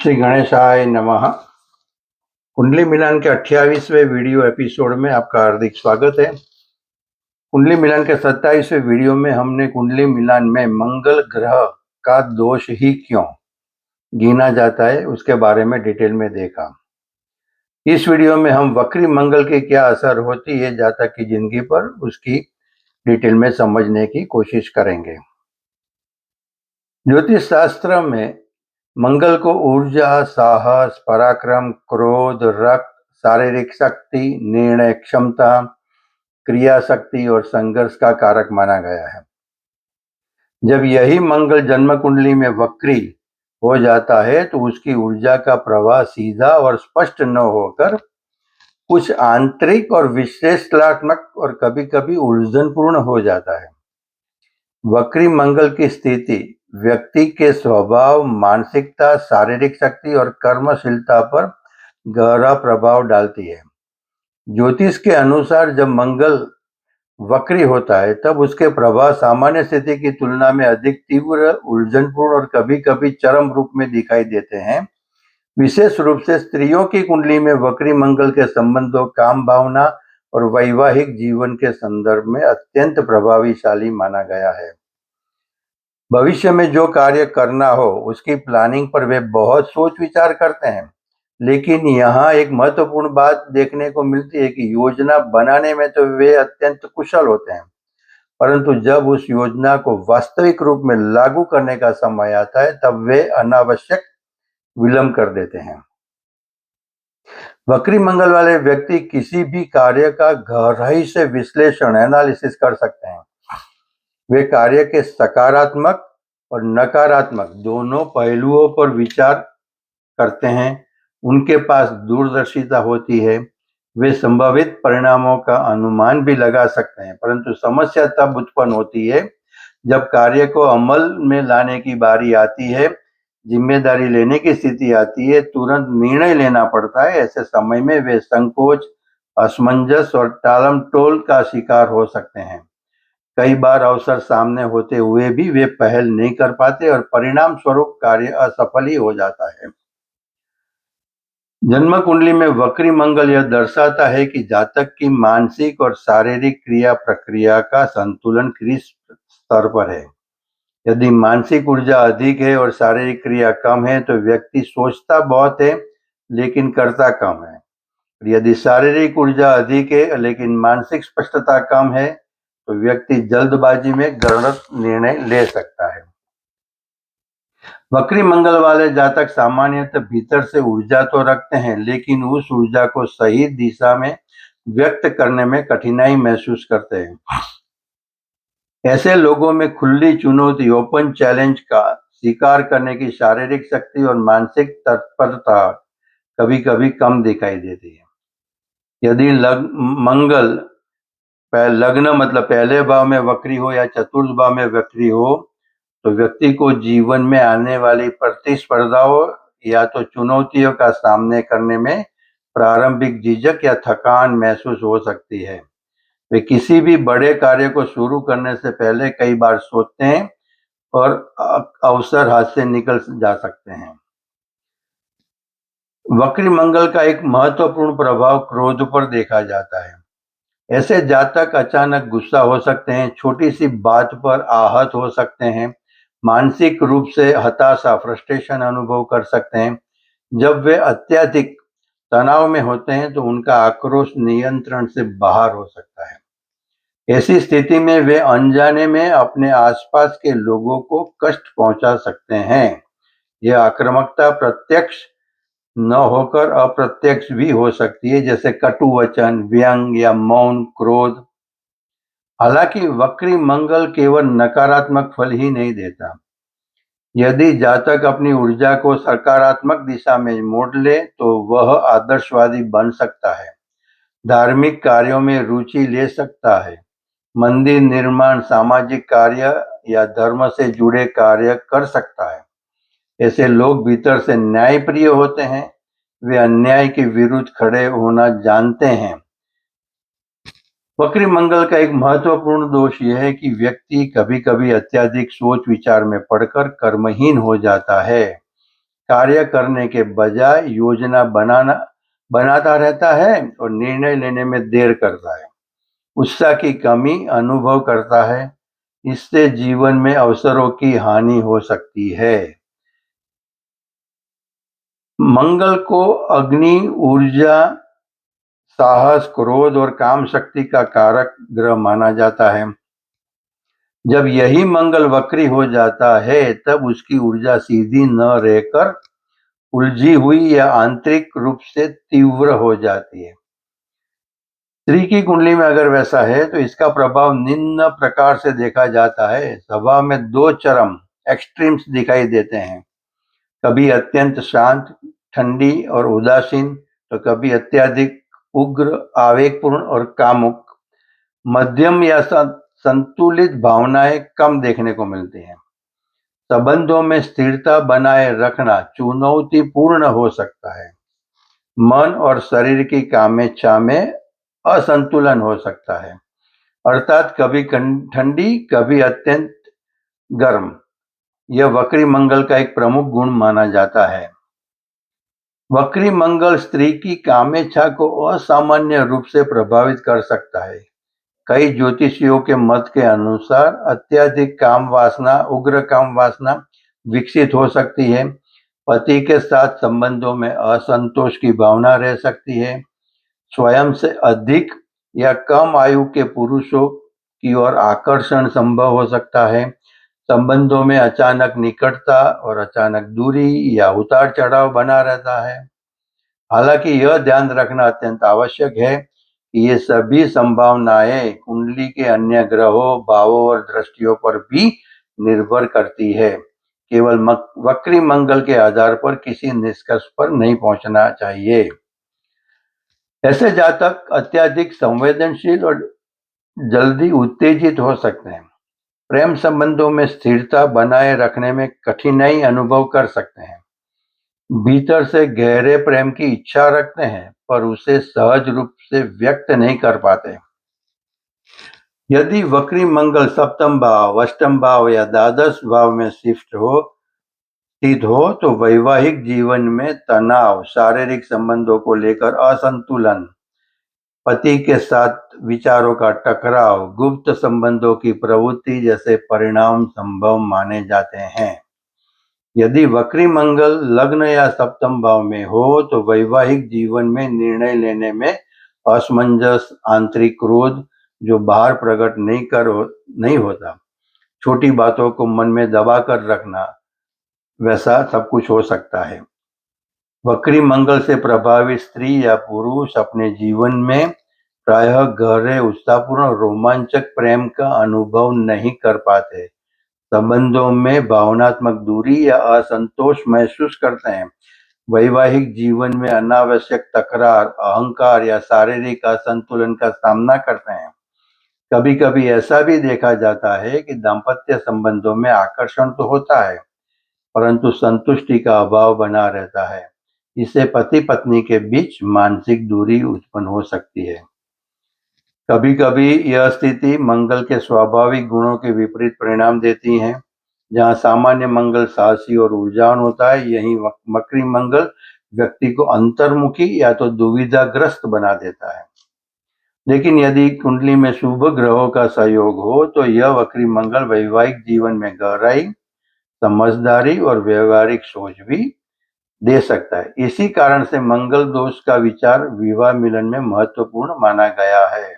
श्री गणेशाय नमः। कुंडली मिलान के 28वें वीडियो एपिसोड में आपका हार्दिक स्वागत है। कुंडली मिलान के 27वें वीडियो में हमने कुंडली मिलान में मंगल ग्रह का दोष ही क्यों गिना जाता है उसके बारे में डिटेल में देखा। इस वीडियो में हम वक्री मंगल के क्या असर होती है जातक की जिंदगी पर उसकी डिटेल में समझने की कोशिश करेंगे। ज्योतिष शास्त्र में मंगल को ऊर्जा, साहस, पराक्रम, क्रोध, रक्त, शारीरिक शक्ति, निर्णय क्षमता, क्रिया शक्ति और संघर्ष का कारक माना गया है। जब यही मंगल जन्म कुंडली में वक्री हो जाता है तो उसकी ऊर्जा का प्रवाह सीधा और स्पष्ट न होकर कुछ आंतरिक और विश्लेषणात्मक और कभी-कभी उलझनपूर्ण हो जाता है। वक्री मंगल की स्थिति व्यक्ति के स्वभाव, मानसिकता, शारीरिक शक्ति और कर्मशीलता पर गहरा प्रभाव डालती है। ज्योतिष के अनुसार जब मंगल वक्री होता है तब उसके प्रभाव सामान्य स्थिति की तुलना में अधिक तीव्र, उलझनपूर्ण और कभी-कभी चरम रूप में दिखाई देते हैं। विशेष रूप से स्त्रियों की कुंडली में वक्री मंगल के संबंधों, काम भावना और वैवाहिक जीवन के संदर्भ में अत्यंत प्रभावशाली माना गया है। भविष्य में जो कार्य करना हो उसकी प्लानिंग पर वे बहुत सोच विचार करते हैं, लेकिन यहाँ एक महत्वपूर्ण बात देखने को मिलती है कि योजना बनाने में तो वे अत्यंत कुशल होते हैं, परंतु जब उस योजना को वास्तविक रूप में लागू करने का समय आता है तब वे अनावश्यक विलंब कर देते हैं। वक्री मंगल वाले व्यक्ति किसी भी कार्य का गहराई से विश्लेषण, एनालिसिस कर सकते हैं। वे कार्य के सकारात्मक और नकारात्मक दोनों पहलुओं पर विचार करते हैं। उनके पास दूरदर्शिता होती है। वे संभावित परिणामों का अनुमान भी लगा सकते हैं, परंतु समस्या तब उत्पन्न होती है जब कार्य को अमल में लाने की बारी आती है, जिम्मेदारी लेने की स्थिति आती है, तुरंत निर्णय लेना पड़ता है। ऐसे समय में वे संकोच, असमंजस और टालमटोल का शिकार हो सकते हैं। कई बार अवसर सामने होते हुए भी वे पहल नहीं कर पाते और परिणाम स्वरूप कार्य असफल ही हो जाता है। जन्म कुंडली में वक्री मंगल यह दर्शाता है कि जातक की मानसिक और शारीरिक क्रिया प्रक्रिया का संतुलन किस स्तर पर है। यदि मानसिक ऊर्जा अधिक है और शारीरिक क्रिया कम है तो व्यक्ति सोचता बहुत है लेकिन करता कम है। यदि शारीरिक ऊर्जा अधिक है लेकिन मानसिक स्पष्टता कम है तो व्यक्ति जल्दबाजी में गलत निर्णय ले सकता है। वक्री मंगल वाले जातक सामान्यतः भीतर से ऊर्जा तो रखते हैं, लेकिन उस ऊर्जा को सही दिशा में व्यक्त करने में कठिनाई महसूस करते हैं। ऐसे लोगों में खुली चुनौती, ओपन चैलेंज का स्वीकार करने की शारीरिक शक्ति और मानसिक तत्परता कभी-कभी कम दिखाई देती है। यदि मंगल लग्न मतलब पहले भाव में वक्री हो या चतुर्थ भाव में वक्री हो तो व्यक्ति को जीवन में आने वाली प्रतिस्पर्धाओं या तो चुनौतियों का सामना करने में प्रारंभिक झिझक या थकान महसूस हो सकती है। वे किसी भी बड़े कार्य को शुरू करने से पहले कई बार सोचते हैं और अवसर हाथ से निकल जा सकते हैं। वक्री मंगल का एक महत्वपूर्ण प्रभाव क्रोध पर देखा जाता है। ऐसे जातक अचानक गुस्सा हो सकते हैं, छोटी सी बात पर आहत हो सकते हैं, मानसिक रूप से हताशा, फ्रस्ट्रेशन अनुभव कर सकते हैं। जब वे अत्यधिक तनाव में होते हैं तो उनका आक्रोश नियंत्रण से बाहर हो सकता है। ऐसी स्थिति में वे अनजाने में अपने आसपास के लोगों को कष्ट पहुंचा सकते हैं। यह आक्रामकता प्रत्यक्ष न होकर अप्रत्यक्ष भी हो सकती है, जैसे कटु वचन, व्यंग या मौन क्रोध। हालांकि वक्री मंगल केवल नकारात्मक फल ही नहीं देता। यदि जातक अपनी ऊर्जा को सकारात्मक दिशा में मोड़ ले तो वह आदर्शवादी बन सकता है, धार्मिक कार्यों में रुचि ले सकता है, मंदिर निर्माण, सामाजिक कार्य या धर्म से जुड़े कार्य कर सकता है। ऐसे लोग भीतर से न्यायप्रिय होते हैं। वे अन्याय के विरुद्ध खड़े होना जानते हैं। वक्री मंगल का एक महत्वपूर्ण दोष यह है कि व्यक्ति कभी-कभी अत्यधिक सोच विचार में पड़कर कर्महीन हो जाता है। कार्य करने के बजाय योजना बनाता रहता है और निर्णय लेने में देर करता है। उत्साह की कमी अनुभव करता है। इससे जीवन में अवसरों की हानि हो सकती है। मंगल को अग्नि, ऊर्जा, साहस, क्रोध और काम शक्ति का कारक ग्रह माना जाता है। जब यही मंगल वक्री हो जाता है तब उसकी ऊर्जा सीधी न रहकर उलझी हुई या आंतरिक रूप से तीव्र हो जाती है। स्त्री की कुंडली में अगर वैसा है तो इसका प्रभाव निम्न प्रकार से देखा जाता है। स्वभाव में दो चरम एक्सट्रीम्स दिखाई देते हैं। कभी अत्यंत शांत, ठंडी और उदासीन, तो कभी अत्यधिक उग्र, आवेगपूर्ण और कामुक। मध्यम या संतुलित भावनाएं कम देखने को मिलती हैं। संबंधों में स्थिरता बनाए रखना चुनौतीपूर्ण हो सकता है। मन और शरीर की कामेच्छा में असंतुलन हो सकता है, अर्थात कभी ठंडी, कभी अत्यंत गर्म। यह वक्री मंगल का एक प्रमुख गुण माना जाता है। वक्री मंगल स्त्री की कामेच्छा को असामान्य रूप से प्रभावित कर सकता है। कई ज्योतिषियों के मत के अनुसार अत्यधिक काम वासना, उग्र काम वासना विकसित हो सकती है। पति के साथ संबंधों में असंतोष की भावना रह सकती है। स्वयं से अधिक या कम आयु के पुरुषों की ओर आकर्षण संभव हो सकता है। संबंधों में अचानक निकटता और अचानक दूरी या उतार चढ़ाव बना रहता है। हालांकि यह ध्यान रखना अत्यंत आवश्यक है कि ये सभी संभावनाएं कुंडली के अन्य ग्रहों, भावों और दृष्टियों पर भी निर्भर करती है। केवल वक्री मंगल के आधार पर किसी निष्कर्ष पर नहीं पहुंचना चाहिए। ऐसे जातक अत्यधिक संवेदनशील और जल्दी उत्तेजित हो सकते हैं। प्रेम संबंधों में स्थिरता बनाए रखने में कठिनाई अनुभव कर सकते हैं। भीतर से गहरे प्रेम की इच्छा रखते हैं पर उसे सहज रूप से व्यक्त नहीं कर पाते। यदि वक्री मंगल सप्तम भाव, अष्टम भाव या द्वादश भाव में स्थित हो तो वैवाहिक जीवन में तनाव, शारीरिक संबंधों को लेकर असंतुलन, पति के साथ विचारों का टकराव, गुप्त संबंधों की प्रवृत्ति जैसे परिणाम संभव माने जाते हैं। यदि वक्री मंगल लग्न या सप्तम भाव में हो तो वैवाहिक जीवन में निर्णय लेने में असमंजस, आंतरिक क्रोध जो बाहर प्रकट नहीं होता, छोटी बातों को मन में दबा कर रखना, वैसा सब कुछ हो सकता है। वक्री मंगल से प्रभावित स्त्री या पुरुष अपने जीवन में प्रायः गहरे, उत्साहपूर्ण, रोमांचक प्रेम का अनुभव नहीं कर पाते। संबंधों में भावनात्मक दूरी या असंतोष महसूस करते हैं। वैवाहिक जीवन में अनावश्यक तकरार, अहंकार या शारीरिक असंतुलन का सामना करते हैं। कभी-कभी ऐसा भी देखा जाता है कि दाम्पत्य संबंधों में आकर्षण तो होता है, परंतु संतुष्टि का अभाव बना रहता है। इससे पति-पत्नी के बीच मानसिक दूरी उत्पन्न हो सकती है। कभी-कभी यह स्थिति मंगल के स्वाभाविक गुणों के विपरीत परिणाम देती है। जहाँ सामान्य मंगल साहसी और ऊर्जावान होता है, यहीं वक्री मंगल व्यक्ति को अंतर्मुखी या तो दुविधाग्रस्त बना देता है। लेकिन यदि कुंडली में शुभ ग्रहों का सहयोग हो तो यह वक्री मंगल वैवाहिक जीवन में गहराई, समझदारी और व्यवहारिक सोच भी दे सकता है। इसी कारण से मंगल दोष का विचार विवाह मिलन में महत्वपूर्ण माना गया है।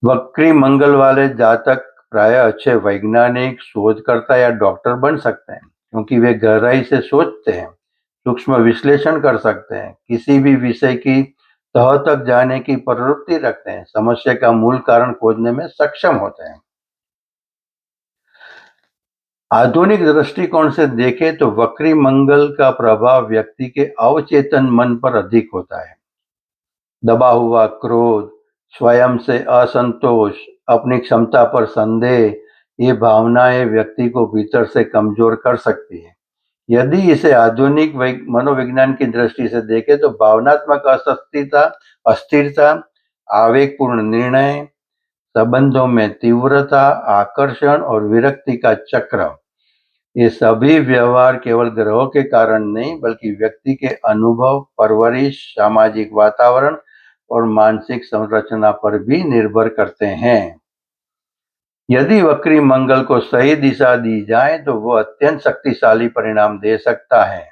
वक्री मंगल वाले जातक प्रायः अच्छे वैज्ञानिक, शोधकर्ता या डॉक्टर बन सकते हैं, क्योंकि वे गहराई से सोचते हैं, सूक्ष्म विश्लेषण कर सकते हैं, किसी भी विषय की तह तक जाने की प्रवृत्ति रखते हैं, समस्या का मूल कारण खोजने में सक्षम होते हैं। आधुनिक दृष्टिकोण से देखें तो वक्री मंगल का प्रभाव व्यक्ति के अवचेतन मन पर अधिक होता है। दबा हुआ क्रोध, स्वयं से असंतोष, अपनी क्षमता पर संदेह, ये भावनाएं व्यक्ति को भीतर से कमजोर कर सकती है। यदि इसे आधुनिक मनोविज्ञान की दृष्टि से देखें तो भावनात्मक अस्थिरता, आवेगपूर्ण निर्णय, संबंधों में तीव्रता, आकर्षण और विरक्ति का चक्र, ये सभी व्यवहार केवल ग्रहों के कारण नहीं बल्कि व्यक्ति के अनुभव, परवरिश, सामाजिक वातावरण और मानसिक संरचना पर भी निर्भर करते हैं। यदि वक्री मंगल को सही दिशा दी जाए तो वो अत्यंत शक्तिशाली परिणाम दे सकता है।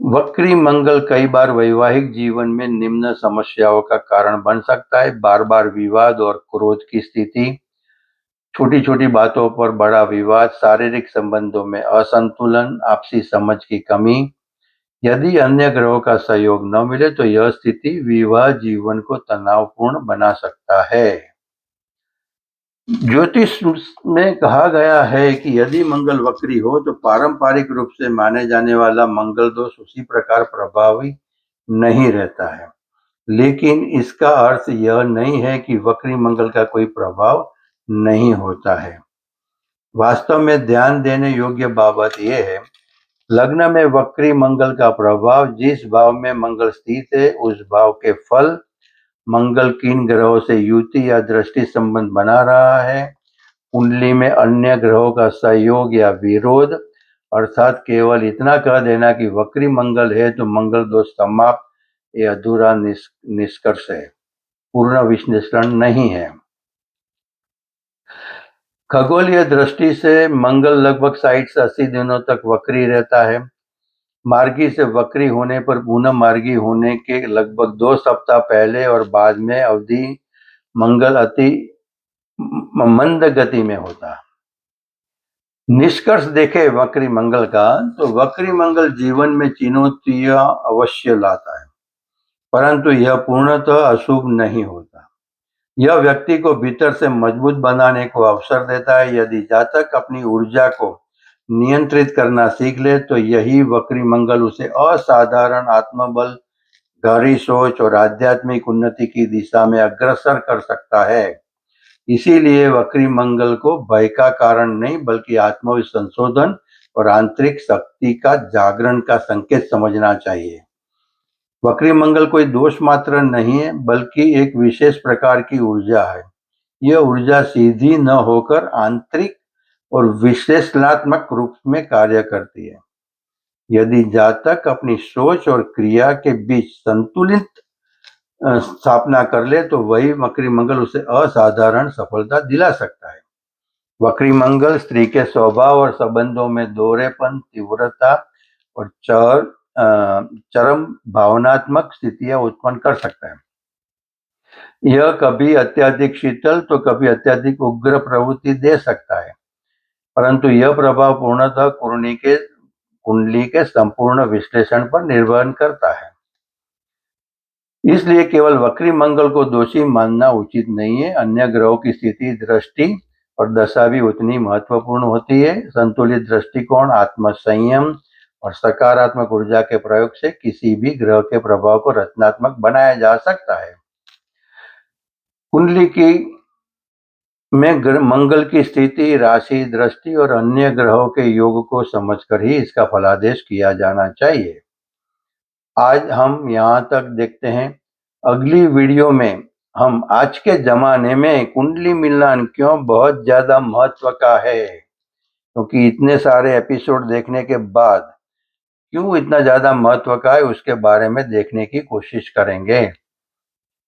वक्री मंगल कई बार वैवाहिक जीवन में निम्न समस्याओं का कारण बन सकता है। बार-बार विवाद और क्रोध की स्थिति, छोटी-छोटी बातों पर बड़ा विवाद, शारीरिक संबंधों में असंतुलन, आपसी समझ की कमी। यदि अन्य ग्रहों का सहयोग न मिले तो यह स्थिति विवाह जीवन को तनावपूर्ण बना सकता है। ज्योतिष में कहा गया है कि यदि मंगल वक्री हो तो पारंपरिक रूप से माने जाने वाला मंगल दोष उसी प्रकार प्रभावी नहीं रहता है, लेकिन इसका अर्थ यह नहीं है कि वक्री मंगल का कोई प्रभाव नहीं होता है। वास्तव में ध्यान देने योग्य बात यह है, लग्न में वक्री मंगल का प्रभाव, जिस भाव में मंगल स्थित है उस भाव के फल, मंगल किन ग्रहों से युति या दृष्टि संबंध बना रहा है, कुंडली में अन्य ग्रहों का सहयोग या विरोध, अर्थात केवल इतना कह देना कि वक्री मंगल है तो मंगल दोष समाप्त, ये अधूरा निष्कर्ष है, पूर्ण विश्लेषण नहीं है। खगोलीय दृष्टि से मंगल लगभग 60 से 80 दिनों तक वक्री रहता है। मार्गी से वक्री होने पर पुनः मार्गी होने के लगभग 2 सप्ताह पहले और बाद में अवधि मंगल अति मंद गति में होता है। निष्कर्ष देखें वक्री मंगल का तो वक्री मंगल जीवन में चुनौतियां अवश्य लाता है, परंतु यह पूर्णतः अशुभ नहीं होता। यह व्यक्ति को भीतर से मजबूत बनाने को अवसर देता है। यदि जातक अपनी ऊर्जा को नियंत्रित करना सीख ले तो यही वक्री मंगल उसे असाधारण आत्मबल, गहरी सोच और आध्यात्मिक उन्नति की दिशा में अग्रसर कर सकता है। इसीलिए वक्री मंगल को भय का कारण नहीं बल्कि आत्मसंशोधन और आंतरिक शक्ति का जागरण का संकेत समझना चाहिए। वक्री मंगल कोई दोष मात्र नहीं है बल्कि एक विशेष प्रकार की ऊर्जा है। यह ऊर्जा सीधी न होकर आंतरिक और विश्लेषणात्मक रूप में कार्य करती है। यदि जातक अपनी सोच और क्रिया के बीच संतुलित स्थापना कर ले तो वही वक्री मंगल उसे असाधारण सफलता दिला सकता है। वक्री मंगल स्त्री के स्वभाव और संबंधों में दोहरेपन, तीव्रता और चरम भावनात्मक स्थितियां उत्पन्न कर सकता है। यह कभी अत्यधिक शीतल तो कभी अत्यधिक उग्र प्रवृत्ति दे सकता है, परंतु यह प्रभाव पूर्णतः कुंडली के संपूर्ण विश्लेषण पर निर्भर करता है। इसलिए केवल वक्री मंगल को दोषी मानना उचित नहीं है। अन्य ग्रहों की स्थिति, दृष्टि और दशा भी उतनी महत्वपूर्ण होती है। संतुलित दृष्टिकोण, आत्मसंयम और सकारात्मक ऊर्जा के प्रयोग से किसी भी ग्रह के प्रभाव को रचनात्मक बनाया जा सकता है। कुंडली की में मंगल की स्थिति, राशि, दृष्टि और अन्य ग्रहों के योग को समझकर ही इसका फलादेश किया जाना चाहिए। आज हम यहाँ तक देखते हैं। अगली वीडियो में हम आज के जमाने में कुंडली मिलान क्यों बहुत ज्यादा महत्व का है, क्योंकि इतने सारे एपिसोड देखने के बाद क्यों इतना ज्यादा महत्व का है उसके बारे में देखने की कोशिश करेंगे।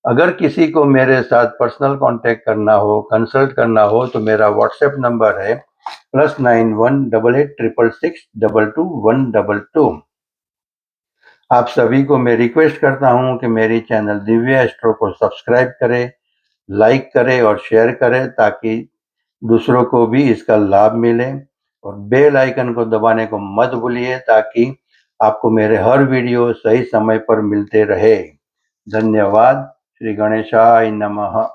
अगर किसी को मेरे साथ पर्सनल कांटेक्ट करना हो, कंसल्ट करना हो तो मेरा व्हाट्सएप नंबर है +918866622122। आप सभी को मैं रिक्वेस्ट करता हूं कि मेरी चैनल दिव्य एस्ट्रो को सब्सक्राइब करें, लाइक करें और शेयर करें ताकि दूसरों को भी इसका लाभ मिले, और बेल आइकन को दबाने को मत भूलिए ताकि आपको मेरे हर वीडियो सही समय पर मिलते रहे। धन्यवाद। श्री गणेशाय नमः।